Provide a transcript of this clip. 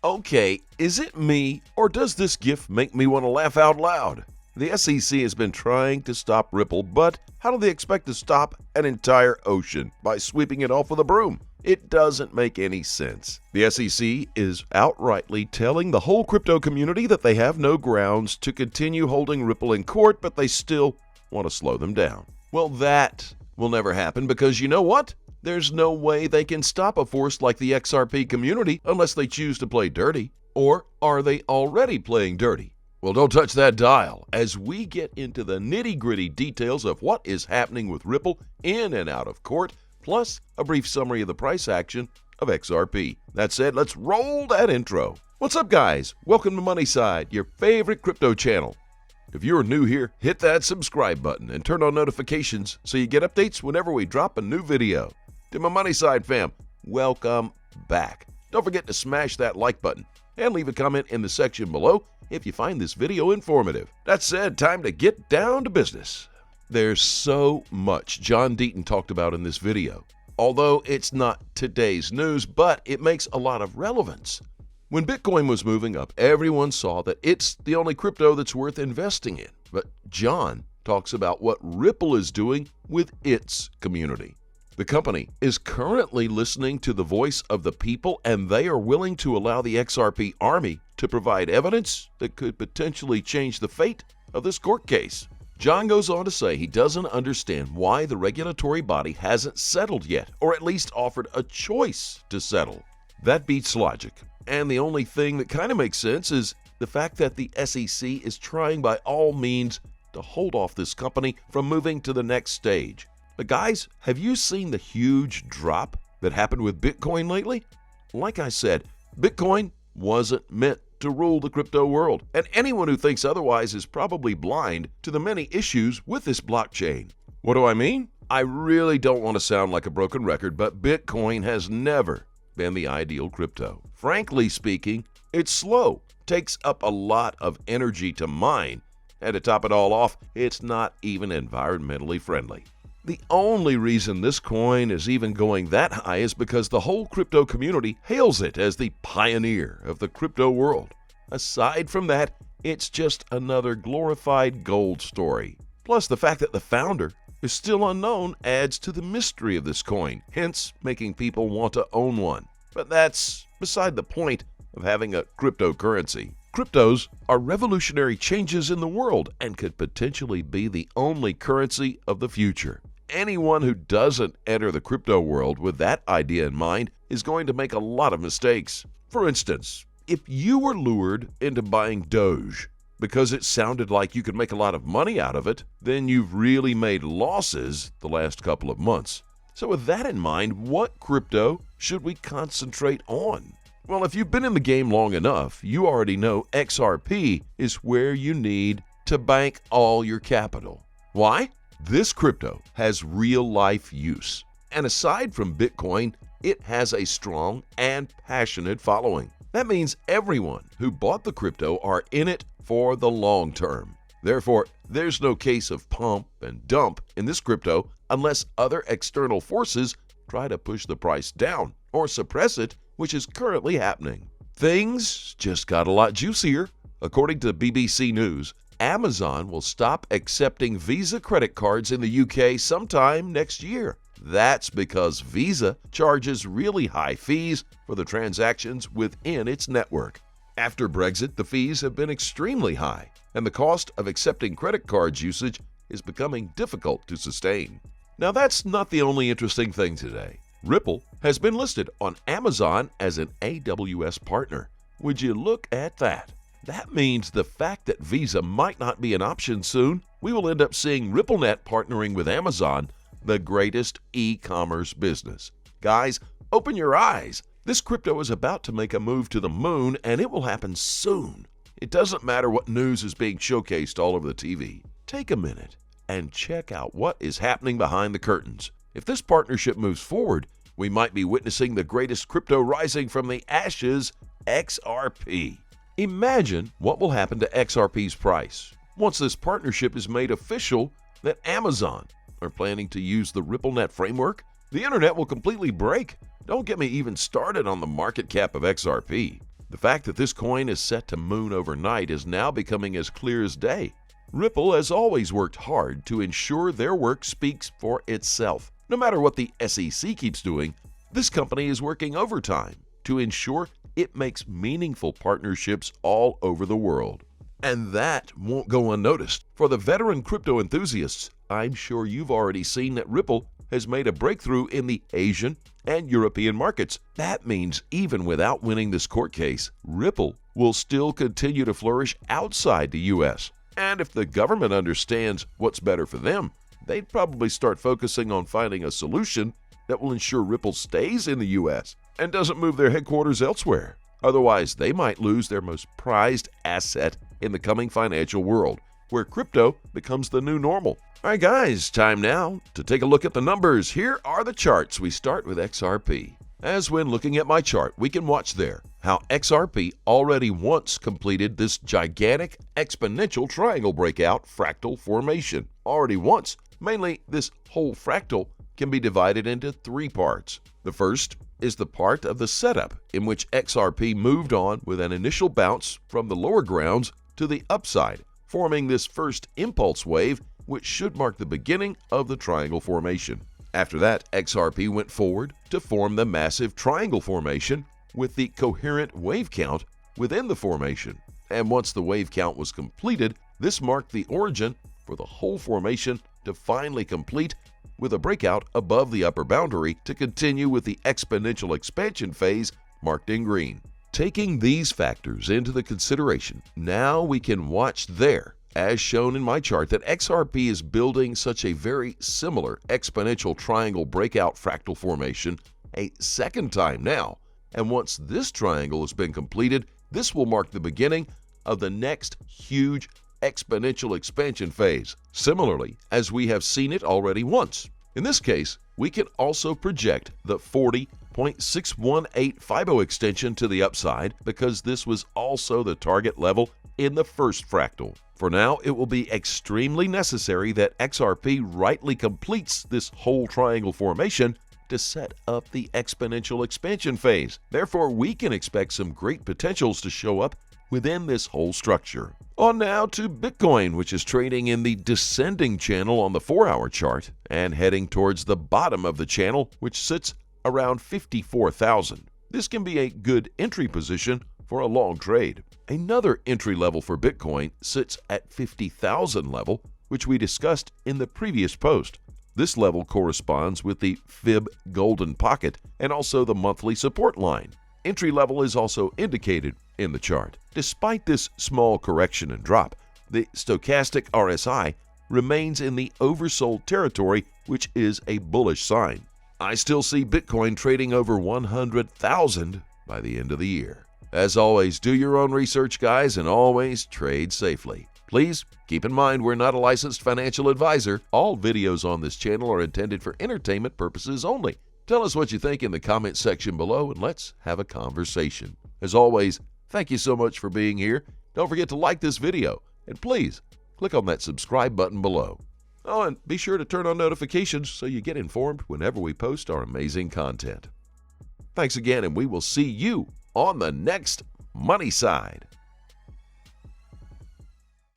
Okay, is it me, or does this GIF make me want to laugh out loud? The SEC has been trying to stop Ripple, but how do they expect to stop an entire ocean by sweeping it off with a broom? It doesn't make any sense. The SEC is outrightly telling the whole crypto community that they have no grounds to continue holding Ripple in court, but they still want to slow them down. Well, that will never happen because you know what? There's no way they can stop a force like the XRP community unless they choose to play dirty. Or are they already playing dirty? Well, don't touch that dial as we get into the nitty-gritty details of what is happening with Ripple in and out of court, plus a brief summary of the price action of XRP. That said, let's roll that intro. What's up, guys? Welcome to Moneyside, your favorite crypto channel. If you're new here, hit that subscribe button and turn on notifications so you get updates whenever we drop a new video. To my Moneyside fam, welcome back. Don't forget to smash that like button and leave a comment in the section below if you find this video informative. That said, time to get down to business. There's so much John Deaton talked about in this video, although it's not today's news, but it makes a lot of relevance. When Bitcoin was moving up, everyone saw that it's the only crypto that's worth investing in. But John talks about what Ripple is doing with its community. The company is currently listening to the voice of the people, and they are willing to allow the XRP army to provide evidence that could potentially change the fate of this court case. John goes on to say he doesn't understand why the regulatory body hasn't settled yet, or at least offered a choice to settle. That beats logic. And the only thing that kind of makes sense is the fact that the SEC is trying by all means to hold off this company from moving to the next stage. But guys, have you seen the huge drop that happened with Bitcoin lately? Like I said, Bitcoin wasn't meant to rule the crypto world, and anyone who thinks otherwise is probably blind to the many issues with this blockchain. What do I mean? I really don't want to sound like a broken record, but Bitcoin has never been the ideal crypto. Frankly speaking, it's slow, takes up a lot of energy to mine, and to top it all off, it's not even environmentally friendly. The only reason this coin is even going that high is because the whole crypto community hails it as the pioneer of the crypto world. Aside from that, it's just another glorified gold story. Plus, the fact that the founder is still unknown adds to the mystery of this coin, hence making people want to own one. But that's beside the point of having a cryptocurrency. Cryptos are revolutionary changes in the world and could potentially be the only currency of the future. Anyone who doesn't enter the crypto world with that idea in mind is going to make a lot of mistakes. For instance, if you were lured into buying Doge because it sounded like you could make a lot of money out of it, then you've really made losses the last couple of months. So with that in mind, what crypto should we concentrate on? Well, if you've been in the game long enough, you already know XRP is where you need to bank all your capital. Why? This crypto has real-life use. And aside from Bitcoin, it has a strong and passionate following. That means everyone who bought the crypto are in it for the long term. Therefore, there's no case of pump and dump in this crypto unless other external forces try to push the price down or suppress it, which is currently happening. Things just got a lot juicier. According to BBC News, Amazon will stop accepting Visa credit cards in the UK sometime next year. That's because Visa charges really high fees for the transactions within its network. After Brexit, the fees have been extremely high, and the cost of accepting credit cards usage is becoming difficult to sustain. Now, that's not the only interesting thing today. Ripple has been listed on Amazon as an AWS partner. Would you look at that? That means the fact that Visa might not be an option soon, we will end up seeing RippleNet partnering with Amazon, the greatest e-commerce business. Guys, open your eyes. This crypto is about to make a move to the moon, and it will happen soon. It doesn't matter what news is being showcased all over the TV. Take a minute and check out what is happening behind the curtains. If this partnership moves forward, we might be witnessing the greatest crypto rising from the ashes, XRP. Imagine what will happen to XRP's price once this partnership is made official that Amazon are planning to use the RippleNet framework. The internet will completely break. Don't get me even started on the market cap of XRP. The fact that this coin is set to moon overnight is now becoming as clear as day. Ripple has always worked hard to ensure their work speaks for itself. No matter what the SEC keeps doing, this company is working overtime to ensure it makes meaningful partnerships all over the world. And that won't go unnoticed. For the veteran crypto enthusiasts, I'm sure you've already seen that Ripple has made a breakthrough in the Asian and European markets. That means even without winning this court case, Ripple will still continue to flourish outside the U.S. And if the government understands what's better for them, they'd probably start focusing on finding a solution that will ensure Ripple stays in the U.S. and doesn't move their headquarters elsewhere. Otherwise, they might lose their most prized asset in the coming financial world, where crypto becomes the new normal. All right, guys, time now to take a look at the numbers. Here are the charts. We start with XRP. As when looking at my chart, we can watch there how XRP already once completed this gigantic exponential triangle breakout fractal formation. Already once. Mainly, this whole fractal can be divided into three parts. The first is the part of the setup in which XRP moved on with an initial bounce from the lower grounds to the upside, forming this first impulse wave, which should mark the beginning of the triangle formation. After that, XRP went forward to form the massive triangle formation with the coherent wave count within the formation. And once the wave count was completed, this marked the origin for the whole formation to finally complete with a breakout above the upper boundary to continue with the exponential expansion phase marked in green. Taking these factors into the consideration, now we can watch there, as shown in my chart, that XRP is building such a very similar exponential triangle breakout fractal formation a second time now. And once this triangle has been completed, this will mark the beginning of the next huge exponential expansion phase, similarly as we have seen it already once. In this case, we can also project the 40.61850 extension to the upside because this was also the target level in the first fractal. For now, it will be extremely necessary that XRP rightly completes this whole triangle formation to set up the exponential expansion phase. Therefore, we can expect some great potentials to show up within this whole structure. On now to Bitcoin, which is trading in the descending channel on the 4-hour chart and heading towards the bottom of the channel, which sits around 54,000. This can be a good entry position for a long trade. Another entry level for Bitcoin sits at 50,000 level, which we discussed in the previous post. This level corresponds with the Fib Golden Pocket and also the monthly support line. Entry level is also indicated in the chart. Despite this small correction and drop, the stochastic RSI remains in the oversold territory, which is a bullish sign. I still see Bitcoin trading over 100,000 by the end of the year. As always, do your own research, guys, and always trade safely. Please keep in mind we're not a licensed financial advisor. All videos on this channel are intended for entertainment purposes only. Tell us what you think in the comment section below and let's have a conversation. As always, thank you so much for being here. Don't forget to like this video and please click on that subscribe button below. Oh, and be sure to turn on notifications so you get informed whenever we post our amazing content. Thanks again, and we will see you on the next Money Side.